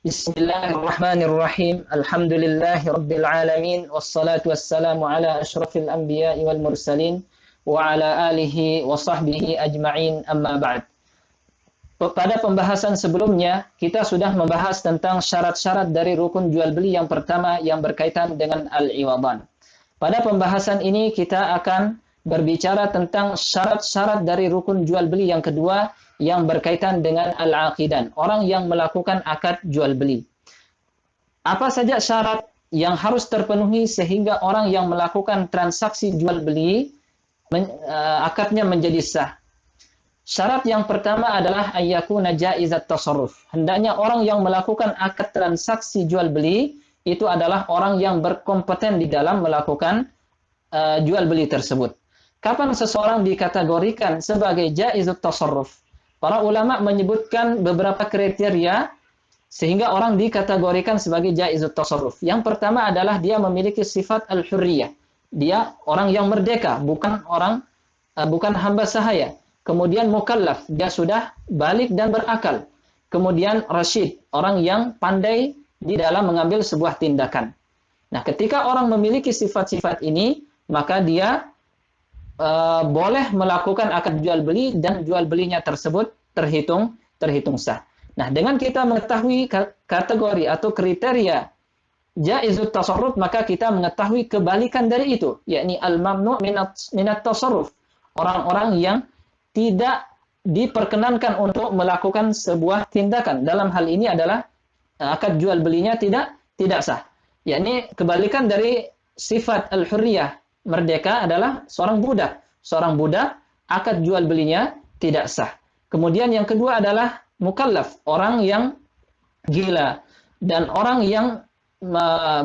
Bismillahirrahmanirrahim. Alhamdulillahirabbil alamin wassalatu wassalamu ala asyrafil anbiya'i wal mursalin wa ala alihi wa sahbihi ajma'in amma ba'd. Pada pembahasan sebelumnya kita sudah membahas tentang syarat-syarat dari rukun jual beli yang pertama yang berkaitan dengan al-iwadan. Pada pembahasan ini kita akan berbicara tentang syarat-syarat dari rukun jual beli yang kedua yang berkaitan dengan al-aqidan, orang yang melakukan akad jual beli. Apa saja syarat yang harus terpenuhi sehingga orang yang melakukan transaksi jual beli akadnya menjadi sah? Syarat yang pertama adalah ayyakuna jaizat tasarruf. Hendaknya orang yang melakukan akad transaksi jual beli itu adalah orang yang berkompeten di dalam melakukan jual beli tersebut. Kapan seseorang dikategorikan sebagai jaizut tasarruf? Para ulama menyebutkan beberapa kriteria sehingga orang dikategorikan sebagai jaizut tasarruf. Yang pertama adalah dia memiliki sifat al-hurriyah. Dia orang yang merdeka, bukan hamba sahaya. Kemudian mukallaf, dia sudah balik dan berakal. Kemudian rasyid, orang yang pandai di dalam mengambil sebuah tindakan. Nah, ketika orang memiliki sifat-sifat ini, maka dia boleh melakukan akad jual beli dan jual belinya tersebut terhitung sah. Nah, dengan kita mengetahui kategori atau kriteria jaizut tasarruf, maka kita mengetahui kebalikan dari itu, yakni al-mamnu' minat tasarruf. Orang-orang yang tidak diperkenankan untuk melakukan sebuah tindakan. Dalam hal ini adalah akad jual belinya tidak sah. Yakni kebalikan dari sifat al-hurriyah, merdeka, adalah seorang budak. Seorang budak, akad jual belinya tidak sah. Kemudian yang kedua adalah mukallaf, orang yang gila. Dan orang yang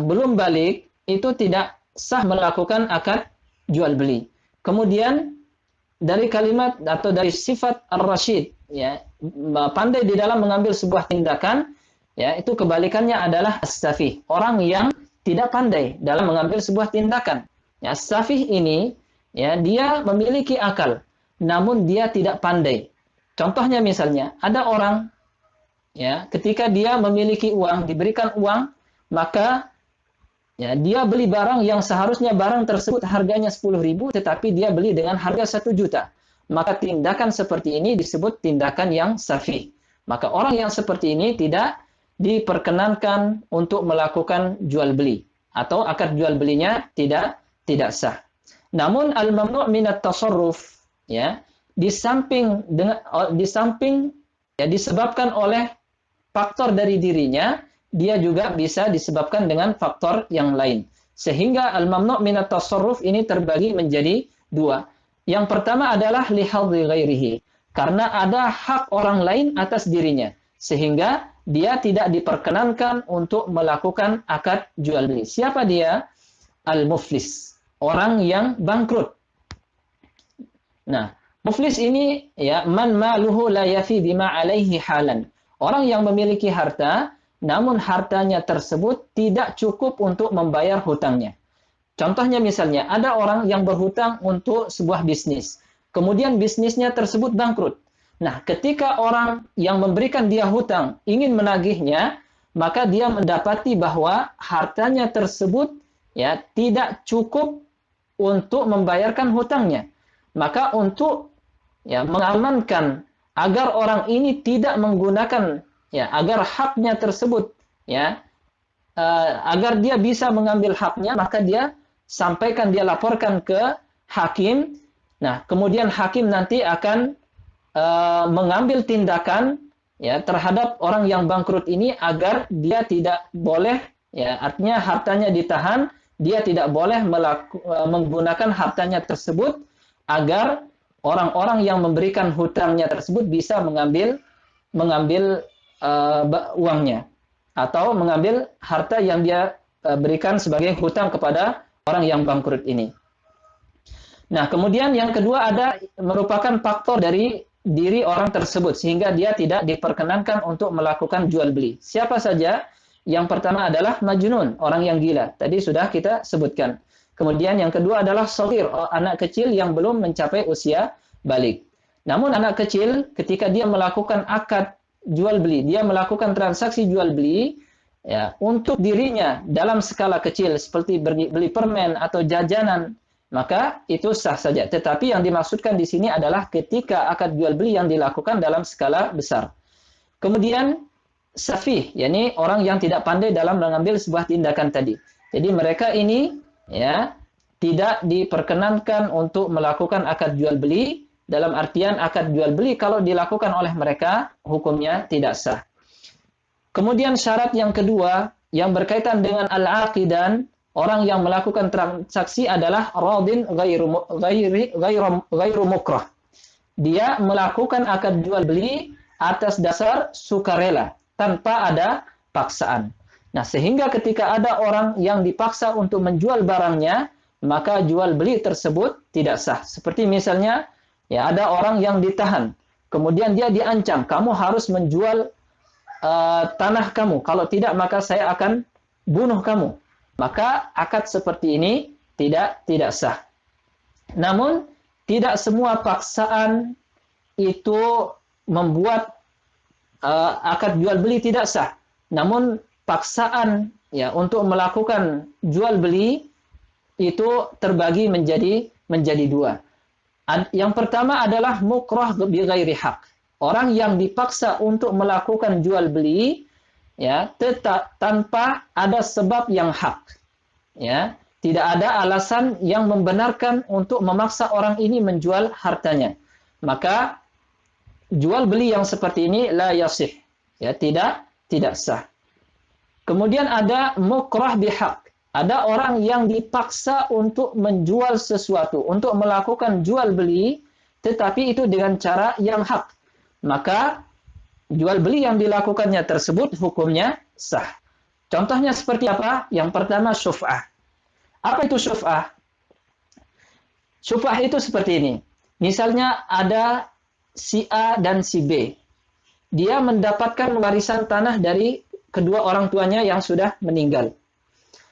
belum balik, itu tidak sah melakukan akad jual beli. Kemudian dari kalimat atau dari sifat ar-rasyid, ya, pandai di dalam mengambil sebuah tindakan, ya, itu kebalikannya adalah as-safih, orang yang tidak pandai dalam mengambil sebuah tindakan. Ya, safih ini, ya, dia memiliki akal, namun dia tidak pandai. Contohnya misalnya, ada orang, ya, ketika dia memiliki uang, diberikan uang, maka ya, dia beli barang yang seharusnya barang tersebut harganya 10.000, tetapi dia beli dengan harga 1 juta. Maka tindakan seperti ini disebut tindakan yang safih. Maka orang yang seperti ini tidak diperkenankan untuk melakukan jual beli, atau akad jual belinya tidak sah. Namun al-mamnu' minat tasarruf, ya, di samping ya, disebabkan oleh faktor dari dirinya, dia juga bisa disebabkan dengan faktor yang lain. Sehingga al-mamnu' minat tasarruf ini terbagi menjadi dua. Yang pertama adalah li hadzi ghairihi, karena ada hak orang lain atas dirinya, sehingga dia tidak diperkenankan untuk melakukan akad jual beli. Siapa dia? Al-muflis, orang yang bangkrut. Nah, muflis ini, ya, man maluhu la yafi bima alaihi halan. Orang yang memiliki harta, namun hartanya tersebut tidak cukup untuk membayar hutangnya. Contohnya misalnya, ada orang yang berhutang untuk sebuah bisnis. Kemudian bisnisnya tersebut bangkrut. Nah, ketika orang yang memberikan dia hutang ingin menagihnya, maka dia mendapati bahwa hartanya tersebut, ya, tidak cukup untuk membayarkan hutangnya. Maka untuk, ya, mengamankan agar orang ini tidak menggunakan, ya, agar haknya tersebut, ya, agar dia bisa mengambil haknya, maka dia sampaikan, dia laporkan ke hakim. Nah, kemudian hakim nanti akan mengambil tindakan, ya, terhadap orang yang bangkrut ini agar dia tidak boleh, ya, artinya hartanya ditahan, dia tidak boleh menggunakan hartanya tersebut agar orang-orang yang memberikan hutangnya tersebut bisa mengambil uangnya atau mengambil harta yang dia berikan sebagai hutang kepada orang yang bangkrut ini. Nah, kemudian yang kedua merupakan faktor dari diri orang tersebut sehingga dia tidak diperkenankan untuk melakukan jual beli. Siapa saja? Yang pertama adalah majnun, orang yang gila. Tadi sudah kita sebutkan. Kemudian yang kedua adalah shaghir, anak kecil yang belum mencapai usia balik. Namun anak kecil ketika dia melakukan akad jual beli. Dia melakukan transaksi jual beli ya untuk dirinya dalam skala kecil seperti beli permen atau jajanan, maka itu sah saja. Tetapi yang dimaksudkan di sini adalah ketika akad jual beli yang dilakukan dalam skala besar. Kemudian safih, yakni orang yang tidak pandai dalam mengambil sebuah tindakan tadi. Jadi mereka ini ya tidak diperkenankan untuk melakukan akad jual beli, dalam artian akad jual beli kalau dilakukan oleh mereka hukumnya tidak sah. Kemudian syarat yang kedua yang berkaitan dengan al-aqidan, orang yang melakukan transaksi adalah radin ghairu mukrah. Dia melakukan akad jual beli atas dasar sukarela tanpa ada paksaan. Nah, sehingga ketika ada orang yang dipaksa untuk menjual barangnya, maka jual beli tersebut tidak sah. Seperti misalnya, ya ada orang yang ditahan, kemudian dia diancam, kamu harus menjual tanah kamu, kalau tidak maka saya akan bunuh kamu. Maka akad seperti ini tidak sah. Namun tidak semua paksaan itu membuat akad jual beli tidak sah. Namun paksaan ya untuk melakukan jual beli itu terbagi menjadi dua. Yang pertama adalah mukrah bi ghairi haq. Orang yang dipaksa untuk melakukan jual beli ya tanpa ada sebab yang hak. Ya, tidak ada alasan yang membenarkan untuk memaksa orang ini menjual hartanya. Maka jual beli yang seperti ini la yasih. Ya, tidak sah. Kemudian ada mukrah bihaq. Ada orang yang dipaksa untuk menjual sesuatu, untuk melakukan jual beli, tetapi itu dengan cara yang hak. Maka jual beli yang dilakukannya tersebut hukumnya sah. Contohnya seperti apa? Yang pertama syuf'ah. Apa itu syuf'ah? Syuf'ah itu seperti ini. Misalnya ada si A dan si B. Dia mendapatkan warisan tanah dari kedua orang tuanya yang sudah meninggal.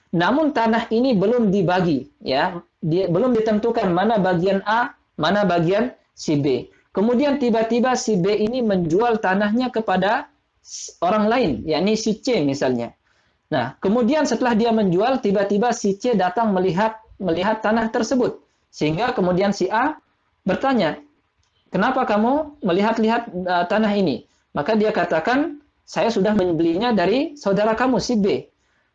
Namun tanah ini belum dibagi, ya, belum ditentukan mana bagian A, mana bagian si B. Kemudian tiba-tiba si B ini menjual tanahnya kepada orang lain, yakni si C misalnya. Nah, kemudian setelah dia menjual, tiba-tiba si C datang melihat tanah tersebut, sehingga kemudian si A bertanya, kenapa kamu melihat-lihat tanah ini? Maka dia katakan, saya sudah membelinya dari saudara kamu si B.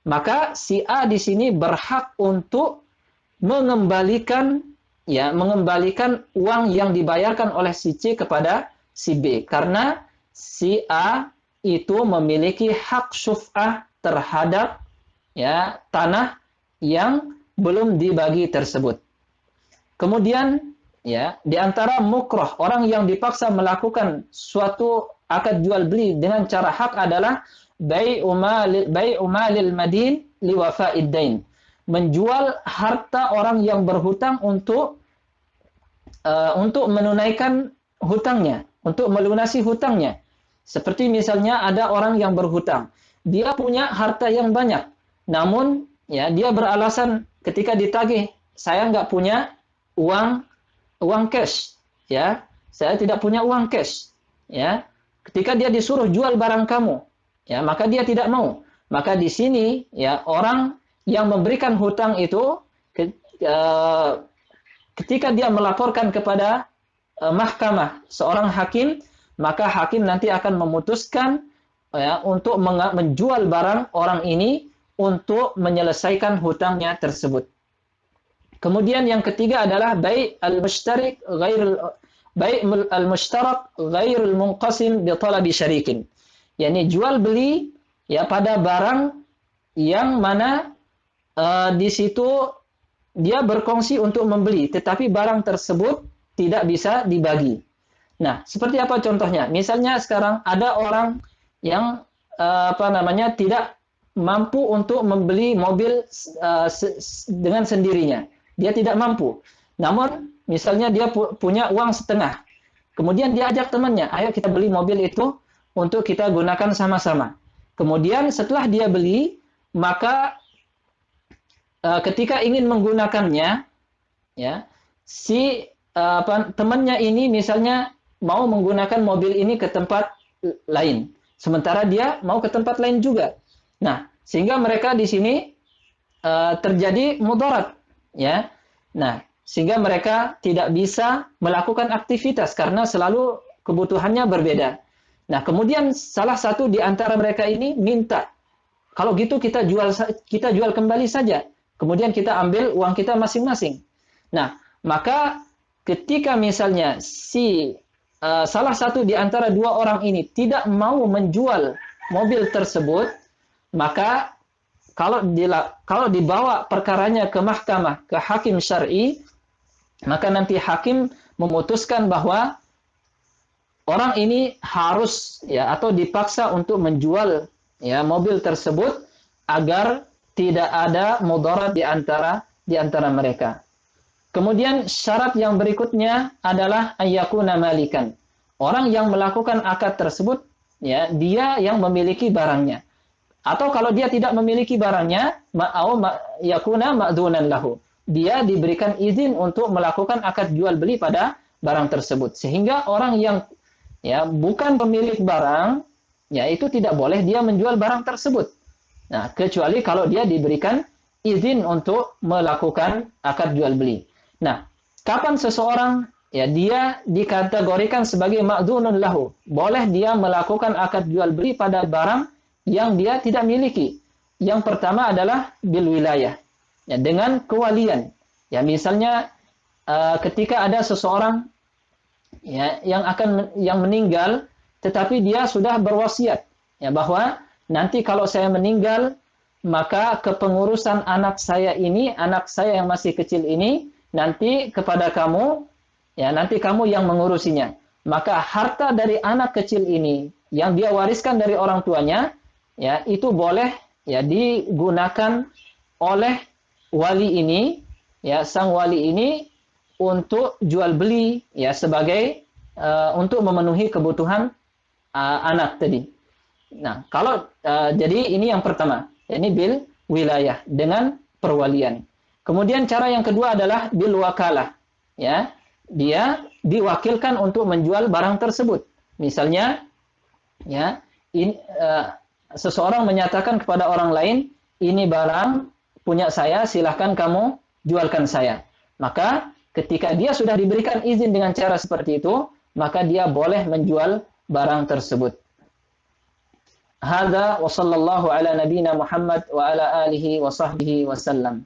Maka si A di sini berhak untuk mengembalikan uang yang dibayarkan oleh si C kepada si B, karena si A itu memiliki hak syuf'ah terhadap ya tanah yang belum dibagi tersebut. Kemudian ya di antara mukrah, orang yang dipaksa melakukan suatu akad jual beli dengan cara hak adalah bai'u malil madin liwafa'id dain. Menjual harta orang yang berhutang untuk menunaikan hutangnya, untuk melunasi hutangnya. Seperti misalnya ada orang yang berhutang, dia punya harta yang banyak, namun ya dia beralasan ketika ditagih, saya nggak punya uang cash, ya, saya tidak punya uang cash, ya. Ketika dia disuruh jual barang kamu, ya, maka dia tidak mau. Maka di sini ya orang yang memberikan hutang itu ketika dia melaporkan kepada mahkamah seorang hakim, maka hakim nanti akan memutuskan ya untuk menjual barang orang ini untuk menyelesaikan hutangnya tersebut. Kemudian yang ketiga adalah bai' al-mushtarak ghairul munqasim bi talabi syarikin. yakni jual beli ya pada barang yang mana di situ dia berkongsi untuk membeli, tetapi barang tersebut tidak bisa dibagi. Nah, seperti apa contohnya? Misalnya sekarang ada orang yang tidak mampu untuk membeli mobil dengan sendirinya. Dia tidak mampu. Namun, misalnya dia punya uang setengah. Kemudian dia ajak temannya, ayo kita beli mobil itu untuk kita gunakan sama-sama. Kemudian setelah dia beli, maka ketika ingin menggunakannya, ya, si temannya ini misalnya mau menggunakan mobil ini ke tempat lain. Sementara dia mau ke tempat lain juga. Nah, sehingga mereka di sini terjadi mudarat, ya. Nah, sehingga mereka tidak bisa melakukan aktivitas karena selalu kebutuhannya berbeda. Nah, kemudian salah satu di antara mereka ini minta, kalau gitu kita jual kembali saja. Kemudian kita ambil uang kita masing-masing. Nah, maka ketika misalnya salah satu di antara dua orang ini tidak mau menjual mobil tersebut, maka kalau dibawa perkaranya ke mahkamah, ke hakim syar'i, maka nanti hakim memutuskan bahwa orang ini harus ya atau dipaksa untuk menjual ya mobil tersebut agar tidak ada mudarat di antara mereka. Kemudian syarat yang berikutnya adalah ayyakuna malikan. Orang yang melakukan akad tersebut ya dia yang memiliki barangnya. Atau kalau dia tidak memiliki barangnya, yakuna ma'dunan lahu. Dia diberikan izin untuk melakukan akad jual beli pada barang tersebut. Sehingga orang yang ya bukan pemilik barang, ya itu tidak boleh dia menjual barang tersebut. Nah, kecuali kalau dia diberikan izin untuk melakukan akad jual beli. Nah, kapan seseorang ya dia dikategorikan sebagai ma'dunun lahu? Boleh dia melakukan akad jual beli pada barang yang dia tidak miliki. Yang pertama adalah bil wilayah, ya, dengan kewalian. Ya, misalnya ketika ada seseorang ya yang meninggal, tetapi dia sudah berwasiat ya bahwa nanti kalau saya meninggal, maka kepengurusan anak saya yang masih kecil ini nanti kepada kamu, ya nanti kamu yang mengurusinya. Maka harta dari anak kecil ini yang dia wariskan dari orang tuanya, ya itu boleh ya digunakan oleh wali ini, ya sang wali ini untuk jual beli ya sebagai untuk memenuhi kebutuhan anak tadi. Nah, kalau jadi ini yang pertama, ini bil wilayah dengan perwalian. Kemudian cara yang kedua adalah bil wakalah, ya dia diwakilkan untuk menjual barang tersebut. Misalnya, ya seseorang menyatakan kepada orang lain, ini barang punya saya, silahkan kamu jualkan saya. Maka ketika dia sudah diberikan izin dengan cara seperti itu, maka dia boleh menjual barang tersebut. Hadza wa sallallahu ala nabiyina Muhammad wa ala alihi wa sahbihi wasallam.